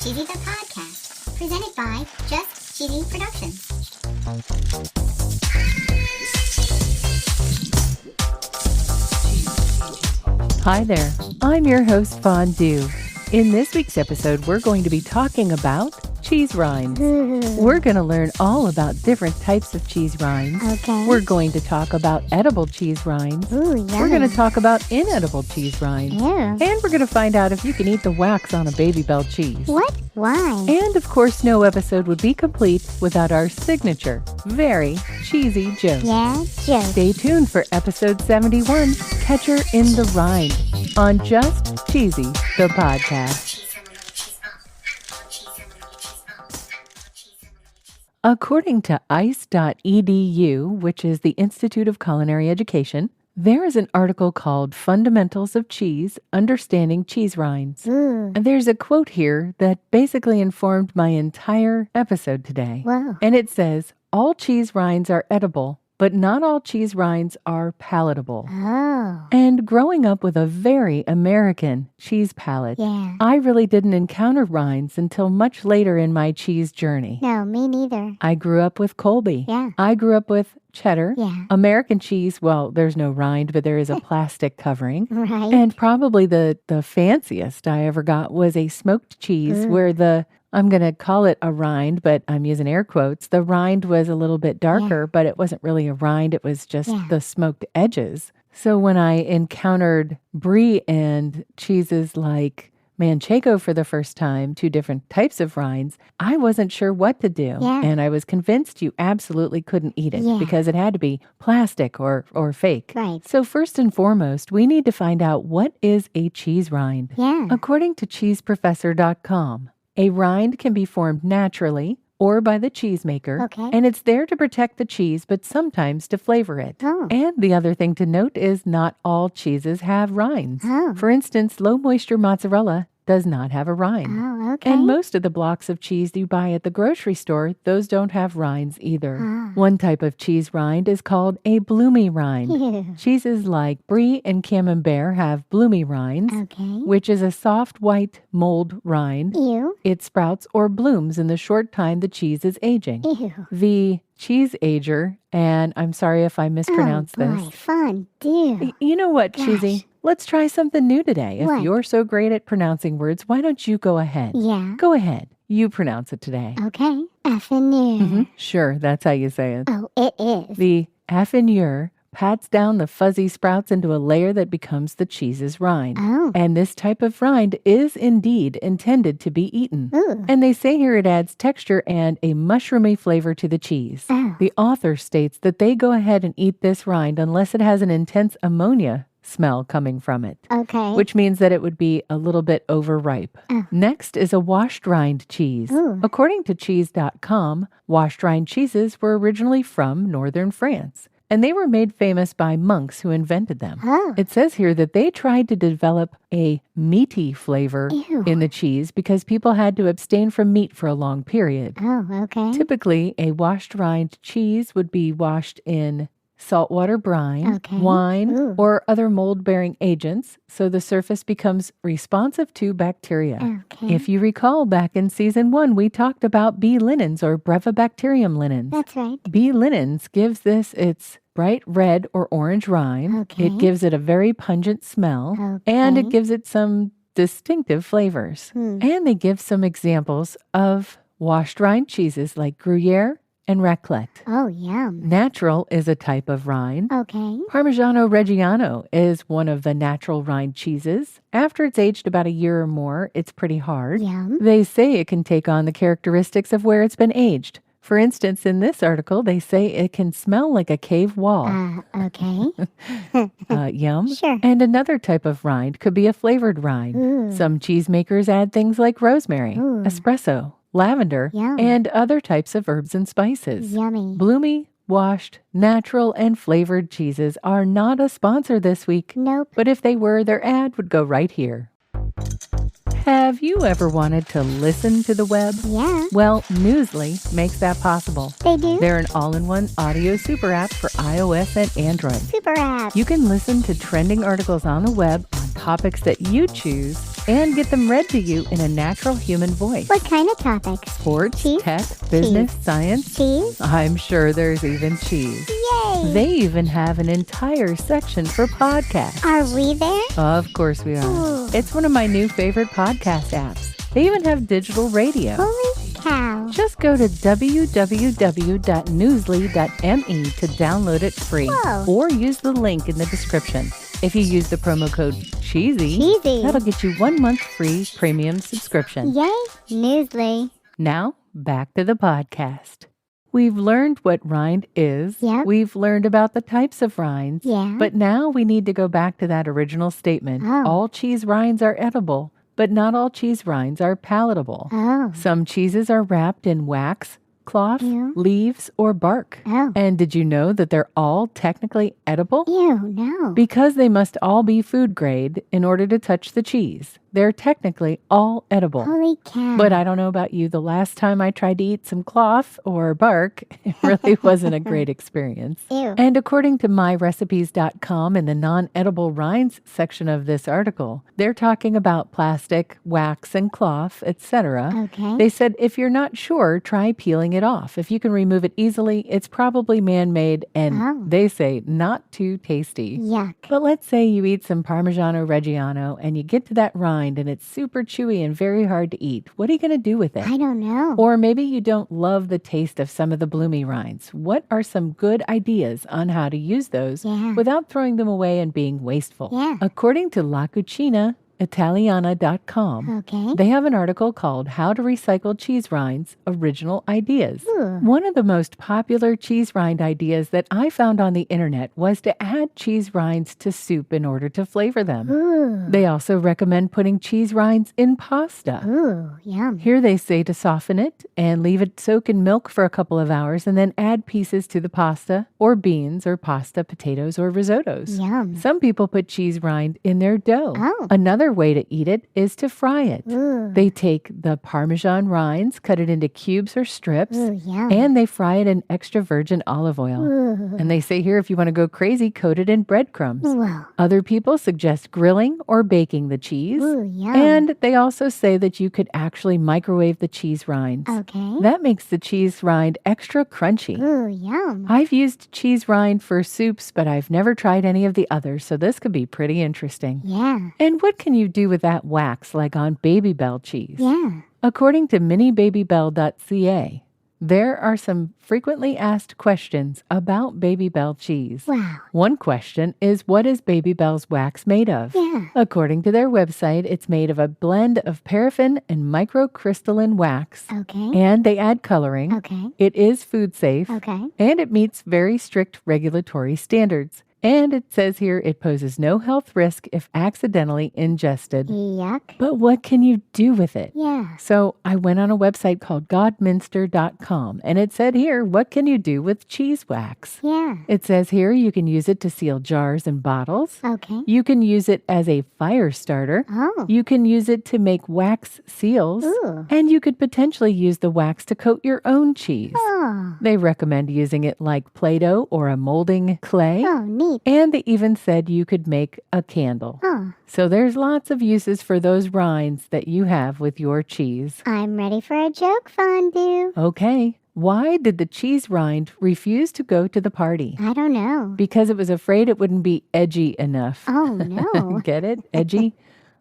Cheesy the Podcast, presented by Just Cheesy Productions. Hi there, I'm your host Fondue. In this week's episode, we're going to be talking about cheese rinds. We're going to learn all about different types of cheese rinds. Okay. We're going to talk about edible cheese rinds. Ooh, yummy. We're going to talk about inedible cheese rinds. Ew. And we're going to find out if you can eat the wax on a Baby Bell cheese. What? Why? And of course, no episode would be complete without our signature, very cheesy joke. Yeah, joke. Stay tuned for episode 71, Catcher in the Rind, on Just Cheesy, the podcast. According to ice.edu, which is the Institute of Culinary Education, there is an article called Fundamentals of Cheese, Understanding Cheese Rinds. Ooh. And there's a quote here that basically informed my entire episode today. Whoa. And it says, all cheese rinds are edible, but not all cheese rinds are palatable. Oh. And growing up with a very American cheese palate, Yeah. I really didn't encounter rinds until much later in my cheese journey. No, me neither. I grew up with Colby. Yeah. I grew up with cheddar. Yeah. American cheese, well, there's no rind, but there is a plastic covering. Right. And probably the fanciest I ever got was a smoked cheese where I'm going to call it a rind, but I'm using air quotes. The rind was a little bit darker, but it wasn't really a rind. It was just the smoked edges. So when I encountered brie and cheeses like Manchego for the first time, two different types of rinds, I wasn't sure what to do. Yeah. And I was convinced you absolutely couldn't eat it Yeah. because it had to be plastic or fake. Right. So first and foremost, we need to find out what is a cheese rind. Yeah. According to cheeseprofessor.com, a rind can be formed naturally or by the cheesemaker, Okay. and it's there to protect the cheese, but sometimes to flavor it. Oh. And the other thing to note is not all cheeses have rinds. Oh. For instance, low-moisture mozzarella does not have a rind. Oh, okay. And most of the blocks of cheese you buy at the grocery store, those don't have rinds either. One type of cheese rind is called a bloomy rind. Ew. Cheeses like brie and camembert have bloomy rinds, Okay. which is a soft white mold rind. Ew. It sprouts or blooms in the short time the cheese is aging. Ew. The cheese ager, and I'm sorry if I mispronounced oh, boy. this. Fondue. You know what, Gosh. Cheesy? Let's try something new today. If What? you're so great at pronouncing words, why don't you go ahead? Yeah. Go ahead. You pronounce it today. Okay. Affinure. Sure, that's how you say it. Oh, it is. The affinure pats down the fuzzy sprouts into a layer that becomes the cheese's rind. Oh. And this type of rind is indeed intended to be eaten. Ooh. And they say here it adds texture and a mushroomy flavor to the cheese. Oh. The author states that they go ahead and eat this rind unless it has an intense ammonia smell coming from it, Okay. which means that it would be a little bit overripe. Oh. Next is a washed rind cheese. Ooh. According to cheese.com, washed rind cheeses were originally from northern France, and they were made famous by monks who invented them. Oh. It says here that they tried to develop a meaty flavor Ew. in the cheese because people had to abstain from meat for a long period. Oh, okay. Typically, a washed rind cheese would be washed in saltwater brine, Okay. wine, Ooh. or other mold-bearing agents, so the surface becomes responsive to bacteria. Okay. If you recall, back in season 1, we talked about bee linens or Brevibacterium linens. That's right. Bee linens gives this its bright red or orange rind. Okay. It gives it a very pungent smell, and it Okay. gives it some distinctive flavors. And they give some examples of washed rind cheeses like Gruyere and raclette. Oh, yum. Natural is a type of rind. Okay. Parmigiano Reggiano is one of the natural rind cheeses. After it's aged about a year or more, it's pretty hard. Yum. They say it can take on the characteristics of where it's been aged. For instance, in this article, they say it can smell like a cave wall. Okay. Yum. Sure. And another type of rind could be a flavored rind. Ooh. Some cheesemakers add things like rosemary, Ooh. espresso, lavender, Yum. and other types of herbs and spices. Yummy. Bloomy, washed, natural, and flavored cheeses are not a sponsor this week. Nope. But if they were, their ad would go right here. Have you ever wanted to listen to the web? Yeah. Well, Newsly makes that possible. They do. They're an all-in-one audio super app for iOS and Android. Super app. You can listen to trending articles on the web on topics that you choose and get them read to you in a natural human voice. What kind of topics? Sports, Cheese? tech, business, Cheese. science. Cheese? I'm sure there's even cheese. Yay! They even have an entire section for podcasts. Are we there? Of course we are. Ooh. It's one of my new favorite podcast apps. They even have digital radio. Holy cow. Just go to www.newsly.me to download it free. Whoa. Or use the link in the description. If you use the promo code CHEESY, that'll get you 1 month free premium subscription. Yay, Newsly. Now, back to the podcast. We've learned what rind is. Yep. We've learned about the types of rinds. Yeah. But now we need to go back to that original statement. Oh. All cheese rinds are edible, but not all cheese rinds are palatable. Oh. Some cheeses are wrapped in wax, cloth, Ew. leaves, or bark. Oh. And did you know that they're all technically edible? Ew, no. Because they must all be food grade in order to touch the cheese. They're technically all edible. Holy cow. But I don't know about you, the last time I tried to eat some cloth or bark, it really wasn't a great experience. Ew. And according to myrecipes.com in the non-edible rinds section of this article, they're talking about plastic, wax, and cloth, etc. Okay. They said if you're not sure, try peeling it off. If you can remove it easily, it's probably man-made and they say not too tasty. Yuck. But let's say you eat some Parmigiano Reggiano and you get to that rind and it's super chewy and very hard to eat. What are you going to do with it? I don't know. Or maybe you don't love the taste of some of the bloomy rinds. What are some good ideas on how to use those without throwing them away and being wasteful? Yeah. According to La Cucina Italiana.com, Okay. they have an article called How to Recycle Cheese Rinds, Original Ideas. Ooh. One of the most popular cheese rind ideas that I found on the internet was to add cheese rinds to soup in order to flavor them. Ooh. They also recommend putting cheese rinds in pasta. Ooh, yum. Here they say to soften it and leave it soak in milk for a couple of hours and then add pieces to the pasta or beans or pasta, potatoes, or risottos. Yum. Some people put cheese rind in their dough. Oh. Another way to eat it is to fry it. Ooh. They take the Parmesan rinds, cut it into cubes or strips, Ooh, yum. and they fry it in extra virgin olive oil. Ooh. And they say here, if you want to go crazy, coat it in breadcrumbs. Whoa. Other people suggest grilling or baking the cheese. Ooh, yum. And they also say that you could actually microwave the cheese rinds. Okay. That makes the cheese rind extra crunchy. Ooh, yum. I've used cheese rind for soups, but I've never tried any of the others, so this could be pretty interesting. Yeah. And what can you do with that wax, like on Baby Bell cheese? Yeah. According to minibabybell.ca, there are some frequently asked questions about Baby Bell cheese. Wow. One question is, what is Baby Bell's wax made of? Yeah. According to their website, it's made of a blend of paraffin and microcrystalline wax. Okay. And they add coloring. Okay. It is food safe. Okay. And it meets very strict regulatory standards. And it says here it poses no health risk if accidentally ingested. Yuck. But what can you do with it? Yeah. So I went on a website called godminster.com and it said here, what can you do with cheese wax? Yeah. It says here you can use it to seal jars and bottles. Okay. You can use it as a fire starter. Oh. You can use it to make wax seals. Ooh. And you could potentially use the wax to coat your own cheese. Oh. They recommend using it like Play-Doh or a molding clay. Oh, neat. And they even said you could make a candle. Oh. So there's lots of uses for those rinds that you have with your cheese. I'm ready for a joke fondue. Okay. Why did the cheese rind refuse to go to the party? I don't know. Because it was afraid it wouldn't be edgy enough. Oh, no. Get it? Edgy?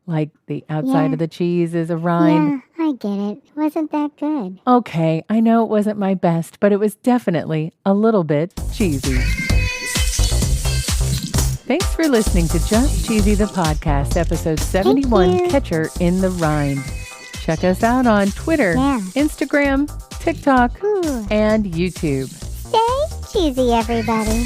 Like the outside Yeah. of the cheese is a rind. Yeah, I get it. Wasn't that good? Okay, I know it wasn't my best, but it was definitely a little bit cheesy. Thanks for listening to Just Cheesy the Podcast, episode 71, you. Catcher in the Rind. Check us out on Twitter, Yeah. Instagram, TikTok, Ooh. and YouTube. Stay cheesy, everybody.